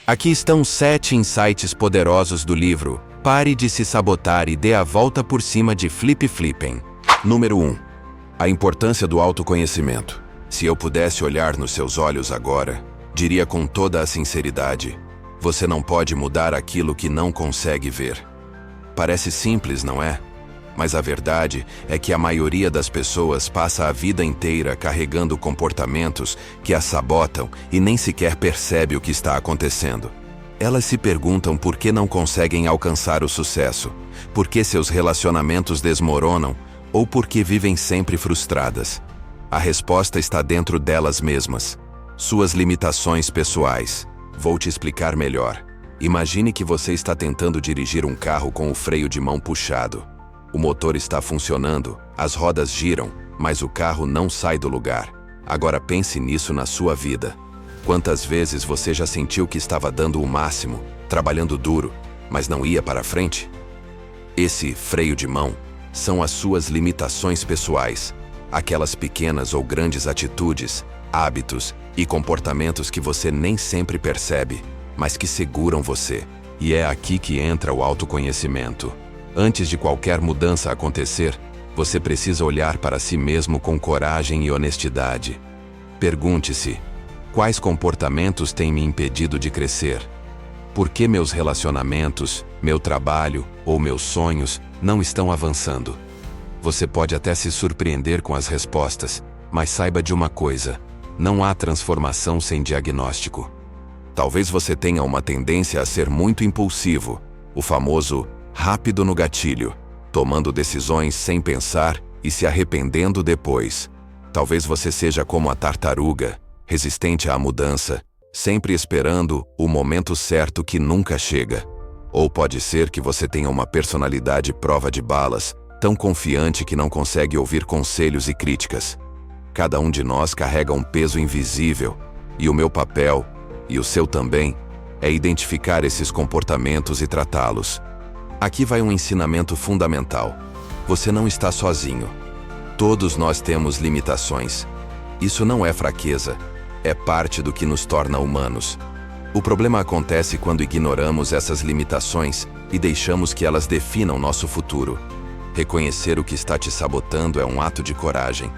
Aqui estão 7 insights poderosos do livro Pare de se sabotar e dê a volta por cima de Flipping. Número 1. A importância do autoconhecimento. Se eu pudesse olhar nos seus olhos agora, diria com toda a sinceridade: você não pode mudar aquilo que não consegue ver. Parece simples, não é? Mas a verdade é que a maioria das pessoas passa a vida inteira carregando comportamentos que as sabotam e nem sequer percebe o que está acontecendo. Elas se perguntam por que não conseguem alcançar o sucesso, por que seus relacionamentos desmoronam ou por que vivem sempre frustradas. A resposta está dentro delas mesmas. Suas limitações pessoais. Vou te explicar melhor. Imagine que você está tentando dirigir um carro com o freio de mão puxado. O motor está funcionando, as rodas giram, mas o carro não sai do lugar. Agora pense nisso na sua vida. Quantas vezes você já sentiu que estava dando o máximo, trabalhando duro, mas não ia para frente? Esse freio de mão são as suas limitações pessoais, aquelas pequenas ou grandes atitudes, hábitos e comportamentos que você nem sempre percebe, mas que seguram você. E é aqui que entra o autoconhecimento. Antes de qualquer mudança acontecer, você precisa olhar para si mesmo com coragem e honestidade. Pergunte-se: quais comportamentos têm me impedido de crescer? Por que meus relacionamentos, meu trabalho ou meus sonhos não estão avançando? Você pode até se surpreender com as respostas, mas saiba de uma coisa: não há transformação sem diagnóstico. Talvez você tenha uma tendência a ser muito impulsivo, o famoso rápido no gatilho, tomando decisões sem pensar e se arrependendo depois. Talvez você seja como a tartaruga, resistente à mudança, sempre esperando o momento certo que nunca chega. Ou pode ser que você tenha uma personalidade prova de balas, tão confiante que não consegue ouvir conselhos e críticas. Cada um de nós carrega um peso invisível, e o meu papel, e o seu também, é identificar esses comportamentos e tratá-los. Aqui vai um ensinamento fundamental. Você não está sozinho. Todos nós temos limitações. Isso não é fraqueza, é parte do que nos torna humanos. O problema acontece quando ignoramos essas limitações e deixamos que elas definam nosso futuro. Reconhecer o que está te sabotando é um ato de coragem.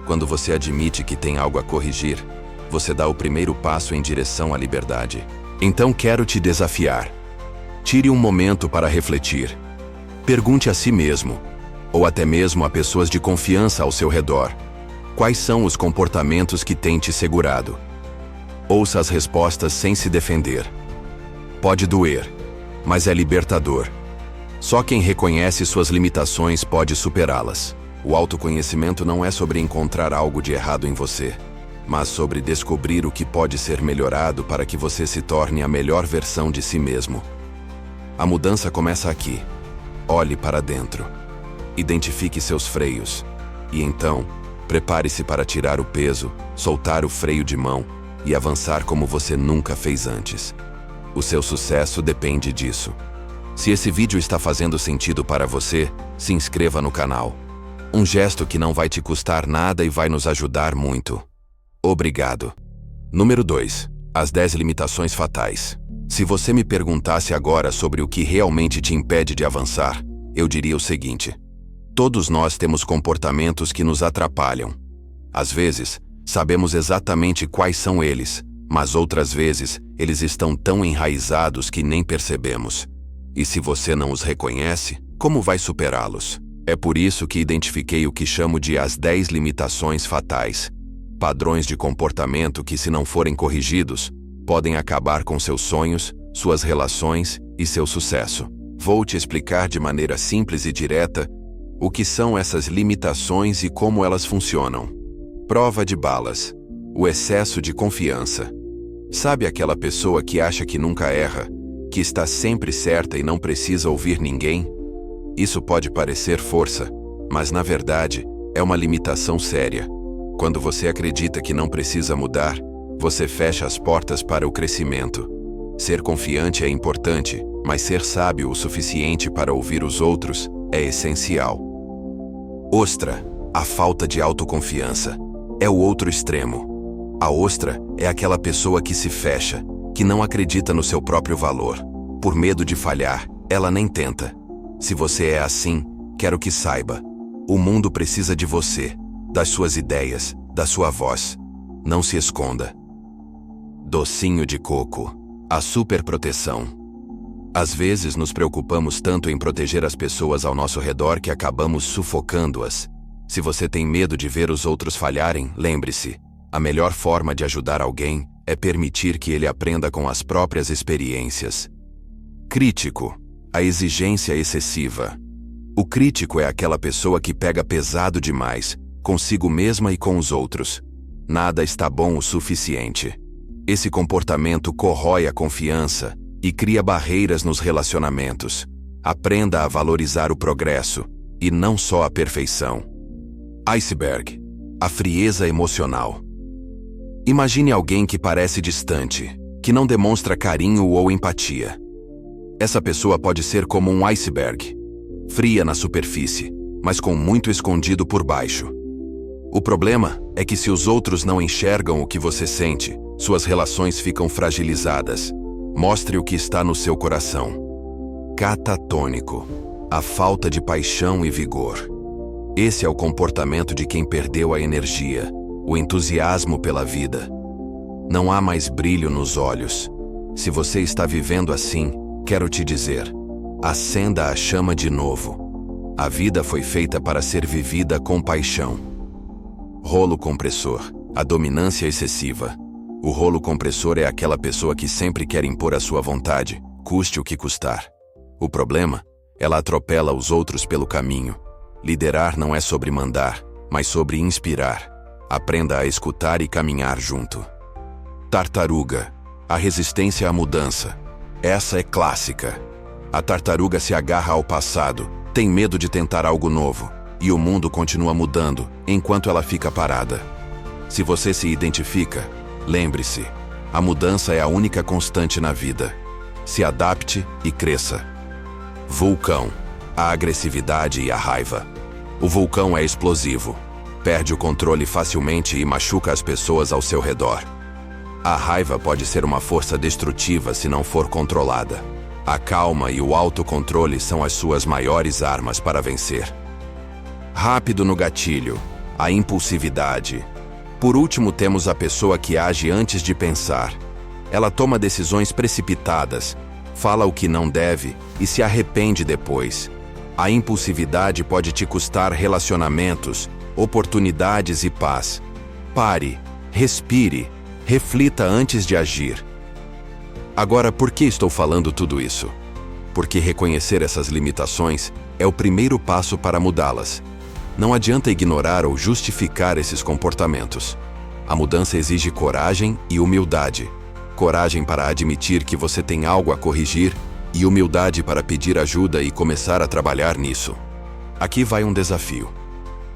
Quando você admite que tem algo a corrigir, você dá o primeiro passo em direção à liberdade. Então quero te desafiar. Tire um momento para refletir. Pergunte a si mesmo, ou até mesmo a pessoas de confiança ao seu redor: quais são os comportamentos que têm te segurado? Ouça as respostas sem se defender. Pode doer, mas é libertador. Só quem reconhece suas limitações pode superá-las. O autoconhecimento não é sobre encontrar algo de errado em você, mas sobre descobrir o que pode ser melhorado para que você se torne a melhor versão de si mesmo. A mudança começa aqui. Olhe para dentro. Identifique seus freios. E então, prepare-se para tirar o peso, soltar o freio de mão e avançar como você nunca fez antes. O seu sucesso depende disso. Se esse vídeo está fazendo sentido para você, se inscreva no canal. Um gesto que não vai te custar nada e vai nos ajudar muito. Obrigado. Número 2. As 10 limitações fatais. Se você me perguntasse agora sobre o que realmente te impede de avançar, eu diria o seguinte: todos nós temos comportamentos que nos atrapalham. Às vezes, sabemos exatamente quais são eles, mas outras vezes, eles estão tão enraizados que nem percebemos. E se você não os reconhece, como vai superá-los? É por isso que identifiquei o que chamo de as 10 limitações fatais. Padrões de comportamento que, se não forem corrigidos, podem acabar com seus sonhos, suas relações e seu sucesso. Vou te explicar de maneira simples e direta o que são essas limitações e como elas funcionam. Prova de balas. O excesso de confiança. Sabe aquela pessoa que acha que nunca erra, que está sempre certa e não precisa ouvir ninguém? Isso pode parecer força, mas na verdade é uma limitação séria. Quando você acredita que não precisa mudar, você fecha as portas para o crescimento. Ser confiante é importante, mas ser sábio o suficiente para ouvir os outros é essencial. Ostra, a falta de autoconfiança, é o outro extremo. A ostra é aquela pessoa que se fecha, que não acredita no seu próprio valor. Por medo de falhar, ela nem tenta. Se você é assim, quero que saiba. O mundo precisa de você, das suas ideias, da sua voz. Não se esconda. Docinho de coco. A superproteção. Às vezes nos preocupamos tanto em proteger as pessoas ao nosso redor que acabamos sufocando-as. Se você tem medo de ver os outros falharem, lembre-se, a melhor forma de ajudar alguém é permitir que ele aprenda com as próprias experiências. Crítico. A exigência excessiva. O crítico é aquela pessoa que pega pesado demais, consigo mesma e com os outros. Nada está bom o suficiente. Esse comportamento corrói a confiança e cria barreiras nos relacionamentos. Aprenda a valorizar o progresso, e não só a perfeição. Iceberg. A frieza emocional. Imagine alguém que parece distante, que não demonstra carinho ou empatia. Essa pessoa pode ser como um iceberg, fria na superfície, mas com muito escondido por baixo. O problema é que se os outros não enxergam o que você sente, suas relações ficam fragilizadas. Mostre o que está no seu coração. Catatônico. A falta de paixão e vigor. Esse é o comportamento de quem perdeu a energia, o entusiasmo pela vida. Não há mais brilho nos olhos. Se você está vivendo assim, quero te dizer, acenda a chama de novo. A vida foi feita para ser vivida com paixão. Rolo compressor. A dominância excessiva. O rolo compressor é aquela pessoa que sempre quer impor a sua vontade, custe o que custar. O problema? Ela atropela os outros pelo caminho. Liderar não é sobre mandar, mas sobre inspirar. Aprenda a escutar e caminhar junto. Tartaruga. A resistência à mudança. Essa é clássica. A tartaruga se agarra ao passado, tem medo de tentar algo novo, e o mundo continua mudando enquanto ela fica parada. Se você se identifica, lembre-se, a mudança é a única constante na vida. Se adapte e cresça. Vulcão. A agressividade e a raiva. O vulcão é explosivo. Perde o controle facilmente e machuca as pessoas ao seu redor. A raiva pode ser uma força destrutiva se não for controlada. A calma e o autocontrole são as suas maiores armas para vencer. Rápido no gatilho. A impulsividade. Por último, temos a pessoa que age antes de pensar. Ela toma decisões precipitadas, fala o que não deve e se arrepende depois. A impulsividade pode te custar relacionamentos, oportunidades e paz. Pare, respire, reflita antes de agir. Agora, por que estou falando tudo isso? Porque reconhecer essas limitações é o primeiro passo para mudá-las. Não adianta ignorar ou justificar esses comportamentos. A mudança exige coragem e humildade. Coragem para admitir que você tem algo a corrigir e humildade para pedir ajuda e começar a trabalhar nisso. Aqui vai um desafio.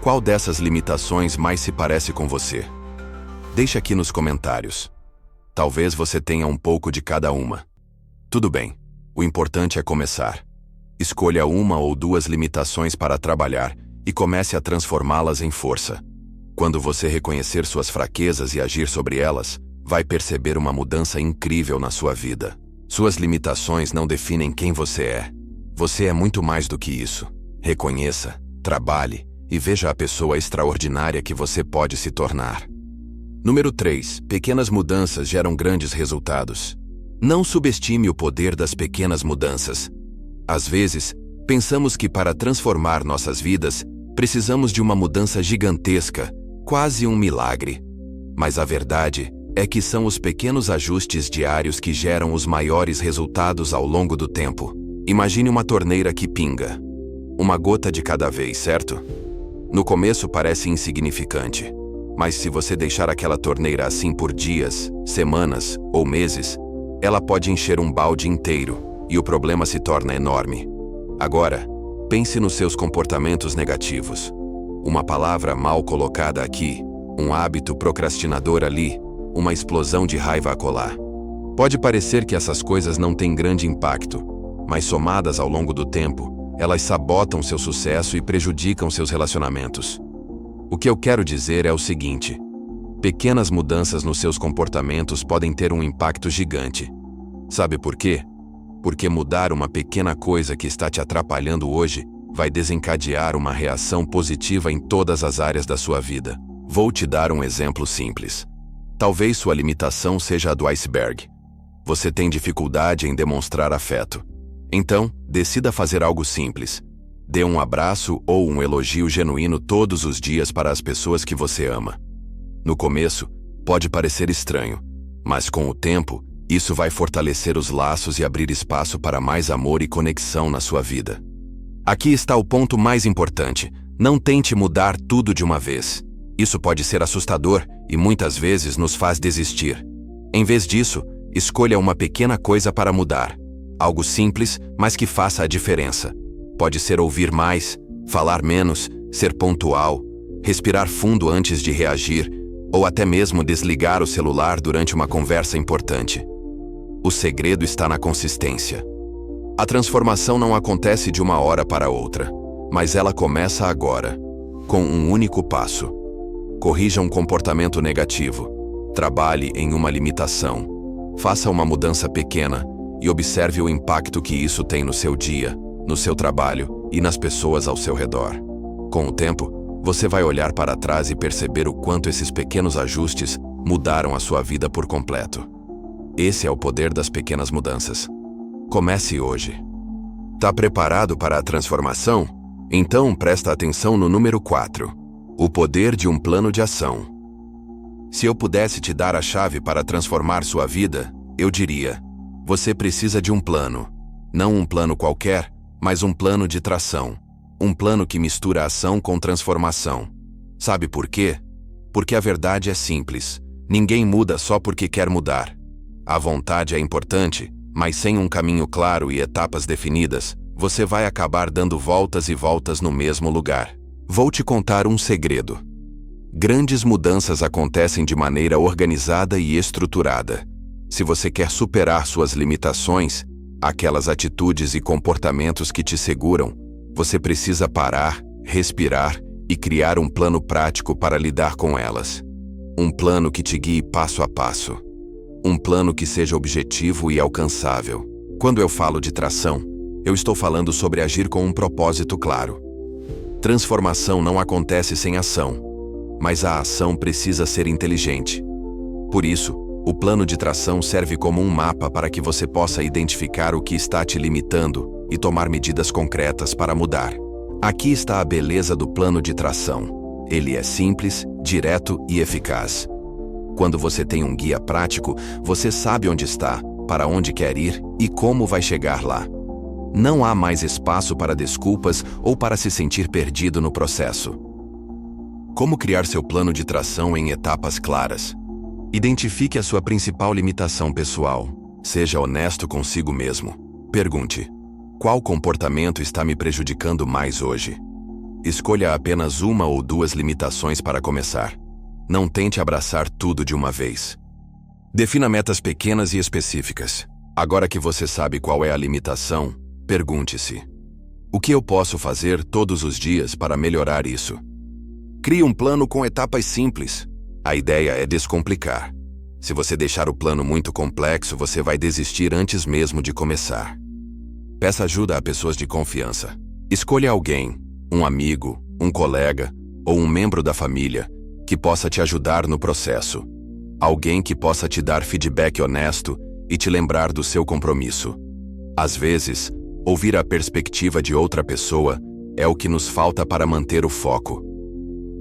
Qual dessas limitações mais se parece com você? Deixe aqui nos comentários. Talvez você tenha um pouco de cada uma. Tudo bem, o importante é começar. Escolha uma ou duas limitações para trabalhar e comece a transformá-las em força. Quando você reconhecer suas fraquezas e agir sobre elas, vai perceber uma mudança incrível na sua vida. Suas limitações não definem quem você é. Você é muito mais do que isso. Reconheça, trabalhe e veja a pessoa extraordinária que você pode se tornar. Número 3. Pequenas mudanças geram grandes resultados. Não subestime o poder das pequenas mudanças. Às vezes, pensamos que para transformar nossas vidas, precisamos de uma mudança gigantesca, quase um milagre. Mas a verdade é que são os pequenos ajustes diários que geram os maiores resultados ao longo do tempo. Imagine uma torneira que pinga. Uma gota de cada vez, certo? No começo parece insignificante, mas se você deixar aquela torneira assim por dias, semanas ou meses, ela pode encher um balde inteiro e o problema se torna enorme. Agora, pense nos seus comportamentos negativos. Uma palavra mal colocada aqui, um hábito procrastinador ali, uma explosão de raiva acolá. Pode parecer que essas coisas não têm grande impacto, mas somadas ao longo do tempo, elas sabotam seu sucesso e prejudicam seus relacionamentos. O que eu quero dizer é o seguinte: Pequenas mudanças nos seus comportamentos podem ter um impacto gigante. Sabe por quê? Porque mudar uma pequena coisa que está te atrapalhando hoje vai desencadear uma reação positiva em todas as áreas da sua vida. Vou te dar um exemplo simples. Talvez sua limitação seja a do iceberg. Você tem dificuldade em demonstrar afeto. Então, decida fazer algo simples. Dê um abraço ou um elogio genuíno todos os dias para as pessoas que você ama. No começo, pode parecer estranho, mas com o tempo, isso vai fortalecer os laços e abrir espaço para mais amor e conexão na sua vida. Aqui está o ponto mais importante. Não tente mudar tudo de uma vez. Isso pode ser assustador e muitas vezes nos faz desistir. Em vez disso, escolha uma pequena coisa para mudar. Algo simples, mas que faça a diferença. Pode ser ouvir mais, falar menos, ser pontual, respirar fundo antes de reagir, ou até mesmo desligar o celular durante uma conversa importante. O segredo está na consistência. A transformação não acontece de uma hora para outra, mas ela começa agora, com um único passo. Corrija um comportamento negativo. Trabalhe em uma limitação. Faça uma mudança pequena e observe o impacto que isso tem no seu dia, no seu trabalho e nas pessoas ao seu redor. Com o tempo, você vai olhar para trás e perceber o quanto esses pequenos ajustes mudaram a sua vida por completo. Esse é o poder das pequenas mudanças. Comece hoje. Tá preparado para a transformação? Então presta atenção no número 4. O poder de um plano de ação. Se eu pudesse te dar a chave para transformar sua vida, eu diria: você precisa de um plano. Não um plano qualquer, mas um plano de tração. Um plano que mistura ação com transformação. Sabe por quê? Porque a verdade é simples. Ninguém muda só porque quer mudar. A vontade é importante, mas sem um caminho claro e etapas definidas, você vai acabar dando voltas e voltas no mesmo lugar. Vou te contar um segredo. Grandes mudanças acontecem de maneira organizada e estruturada. Se você quer superar suas limitações, aquelas atitudes e comportamentos que te seguram, você precisa parar, respirar e criar um plano prático para lidar com elas. Um plano que te guie passo a passo. Um plano que seja objetivo e alcançável. Quando eu falo de tração, eu estou falando sobre agir com um propósito claro. Transformação não acontece sem ação, mas a ação precisa ser inteligente. Por isso, o plano de tração serve como um mapa para que você possa identificar o que está te limitando e tomar medidas concretas para mudar. Aqui está a beleza do plano de tração. Ele é simples, direto e eficaz. Quando você tem um guia prático, você sabe onde está, para onde quer ir e como vai chegar lá. Não há mais espaço para desculpas ou para se sentir perdido no processo. Como criar seu plano de tração em etapas claras? Identifique a sua principal limitação pessoal. Seja honesto consigo mesmo. Pergunte: qual comportamento está me prejudicando mais hoje? Escolha apenas uma ou duas limitações para começar. Não tente abraçar tudo de uma vez. Defina metas pequenas e específicas. Agora que você sabe qual é a limitação, pergunte-se: o que eu posso fazer todos os dias para melhorar isso? Crie um plano com etapas simples. A ideia é descomplicar. Se você deixar o plano muito complexo, você vai desistir antes mesmo de começar. Peça ajuda a pessoas de confiança. Escolha alguém, um amigo, um colega ou um membro da família que possa te ajudar no processo. Alguém que possa te dar feedback honesto e te lembrar do seu compromisso. Às vezes, ouvir a perspectiva de outra pessoa é o que nos falta para manter o foco.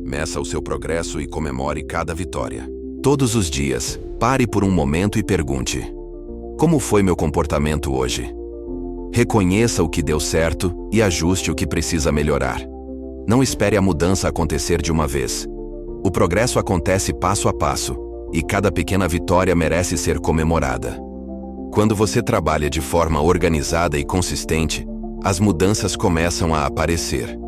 Meça o seu progresso e comemore cada vitória. Todos os dias, pare por um momento e pergunte: como foi meu comportamento hoje? Reconheça o que deu certo e ajuste o que precisa melhorar. Não espere a mudança acontecer de uma vez. O progresso acontece passo a passo, e cada pequena vitória merece ser comemorada. Quando você trabalha de forma organizada e consistente, as mudanças começam a aparecer.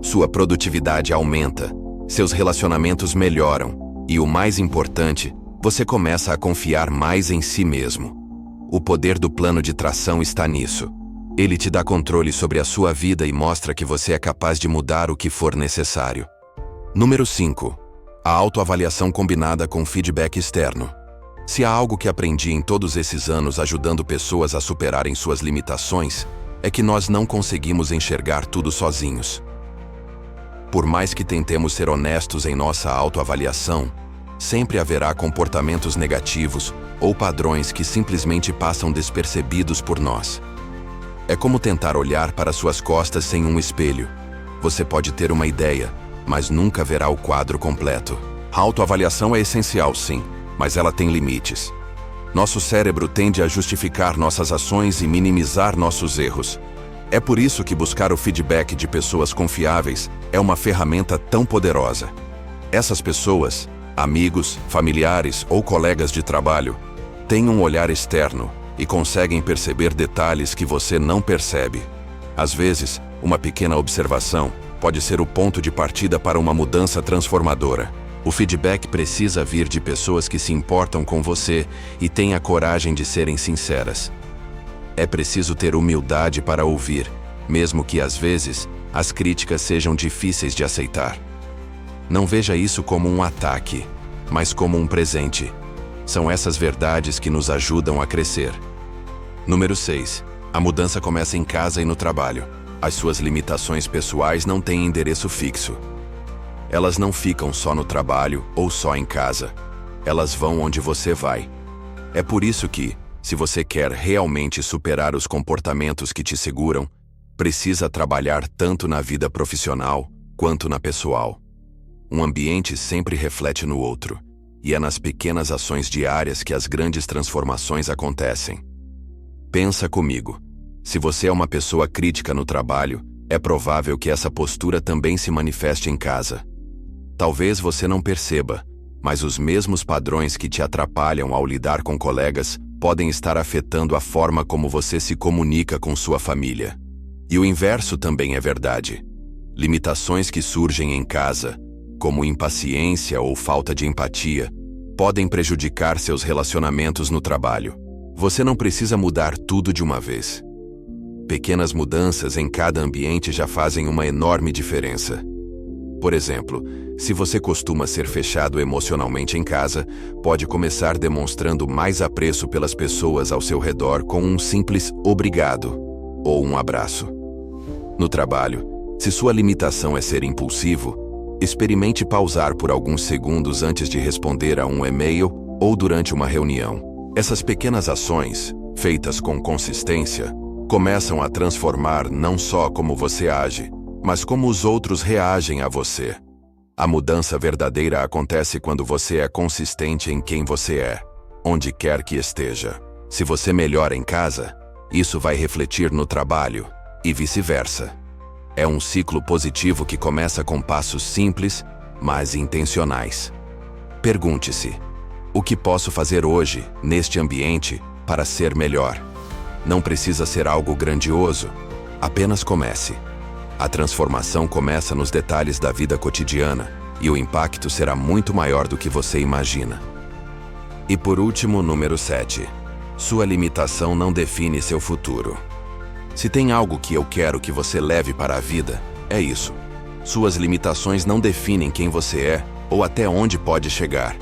Sua produtividade aumenta, seus relacionamentos melhoram, e o mais importante, você começa a confiar mais em si mesmo. O poder do plano de tração está nisso. Ele te dá controle sobre a sua vida e mostra que você é capaz de mudar o que for necessário. Número 5. A autoavaliação combinada com feedback externo. Se há algo que aprendi em todos esses anos ajudando pessoas a superarem suas limitações, é que nós não conseguimos enxergar tudo sozinhos. Por mais que tentemos ser honestos em nossa autoavaliação, sempre haverá comportamentos negativos ou padrões que simplesmente passam despercebidos por nós. É como tentar olhar para suas costas sem um espelho. Você pode ter uma ideia, mas nunca verá o quadro completo. A autoavaliação é essencial, sim, mas ela tem limites. Nosso cérebro tende a justificar nossas ações e minimizar nossos erros. É por isso que buscar o feedback de pessoas confiáveis é uma ferramenta tão poderosa. Essas pessoas, amigos, familiares ou colegas de trabalho, têm um olhar externo e conseguem perceber detalhes que você não percebe. Às vezes, uma pequena observação pode ser o ponto de partida para uma mudança transformadora. O feedback precisa vir de pessoas que se importam com você e têm a coragem de serem sinceras. É preciso ter humildade para ouvir, mesmo que às vezes as críticas sejam difíceis de aceitar. Não veja isso como um ataque, mas como um presente. São essas verdades que nos ajudam a crescer. Número 6. A mudança começa em casa e no trabalho. As suas limitações pessoais não têm endereço fixo. Elas não ficam só no trabalho ou só em casa. Elas vão onde você vai. É por isso que, se você quer realmente superar os comportamentos que te seguram, precisa trabalhar tanto na vida profissional quanto na pessoal. Um ambiente sempre reflete no outro, e é nas pequenas ações diárias que as grandes transformações acontecem. Pensa comigo. Se você é uma pessoa crítica no trabalho, é provável que essa postura também se manifeste em casa. Talvez você não perceba, mas os mesmos padrões que te atrapalham ao lidar com colegas podem estar afetando a forma como você se comunica com sua família. E o inverso também é verdade. Limitações que surgem em casa, como impaciência ou falta de empatia, podem prejudicar seus relacionamentos no trabalho. Você não precisa mudar tudo de uma vez. Pequenas mudanças em cada ambiente já fazem uma enorme diferença. Por exemplo, se você costuma ser fechado emocionalmente em casa, pode começar demonstrando mais apreço pelas pessoas ao seu redor com um simples obrigado ou um abraço. No trabalho, se sua limitação é ser impulsivo, experimente pausar por alguns segundos antes de responder a um e-mail ou durante uma reunião. Essas pequenas ações, feitas com consistência, começam a transformar não só como você age, mas como os outros reagem a você. A mudança verdadeira acontece quando você é consistente em quem você é, onde quer que esteja. Se você melhora em casa, isso vai refletir no trabalho, e vice-versa. É um ciclo positivo que começa com passos simples, mas intencionais. Pergunte-se: o que posso fazer hoje, neste ambiente, para ser melhor? Não precisa ser algo grandioso, apenas comece. A transformação começa nos detalhes da vida cotidiana e o impacto será muito maior do que você imagina. E por último, número 7. Sua limitação não define seu futuro. Se tem algo que eu quero que você leve para a vida, é isso. Suas limitações não definem quem você é ou até onde pode chegar.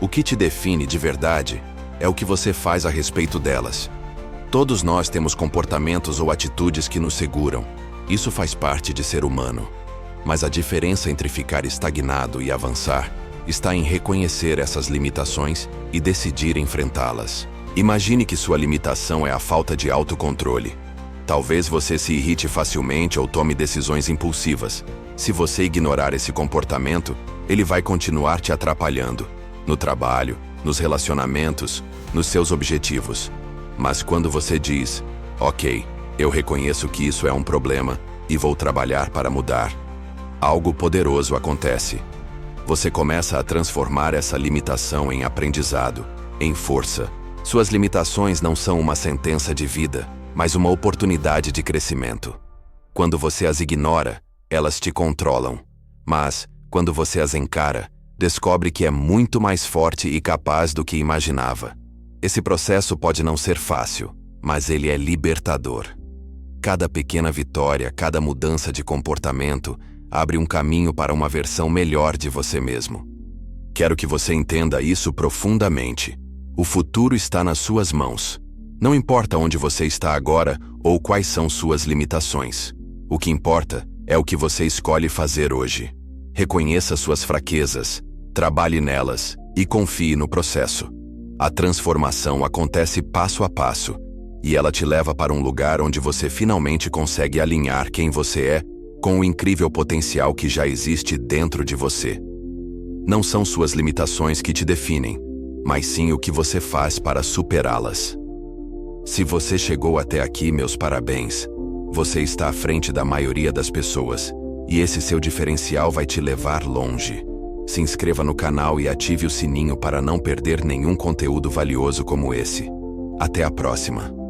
O que te define de verdade é o que você faz a respeito delas. Todos nós temos comportamentos ou atitudes que nos seguram. Isso faz parte de ser humano. Mas a diferença entre ficar estagnado e avançar está em reconhecer essas limitações e decidir enfrentá-las. Imagine que sua limitação é a falta de autocontrole. Talvez você se irrite facilmente ou tome decisões impulsivas. Se você ignorar esse comportamento, ele vai continuar te atrapalhando. No trabalho, nos relacionamentos, nos seus objetivos. Mas quando você diz, ok, eu reconheço que isso é um problema e vou trabalhar para mudar, algo poderoso acontece. Você começa a transformar essa limitação em aprendizado, em força. Suas limitações não são uma sentença de vida, mas uma oportunidade de crescimento. Quando você as ignora, elas te controlam. Mas, quando você as encara, descobre que é muito mais forte e capaz do que imaginava. Esse processo pode não ser fácil, mas ele é libertador. Cada pequena vitória, cada mudança de comportamento, abre um caminho para uma versão melhor de você mesmo. Quero que você entenda isso profundamente. O futuro está nas suas mãos. Não importa onde você está agora ou quais são suas limitações. O que importa é o que você escolhe fazer hoje. Reconheça suas fraquezas, trabalhe nelas e confie no processo. A transformação acontece passo a passo, e ela te leva para um lugar onde você finalmente consegue alinhar quem você é com o incrível potencial que já existe dentro de você. Não são suas limitações que te definem, mas sim o que você faz para superá-las. Se você chegou até aqui, meus parabéns. Você está à frente da maioria das pessoas, e esse seu diferencial vai te levar longe. Se inscreva no canal e ative o sininho para não perder nenhum conteúdo valioso como esse. Até a próxima!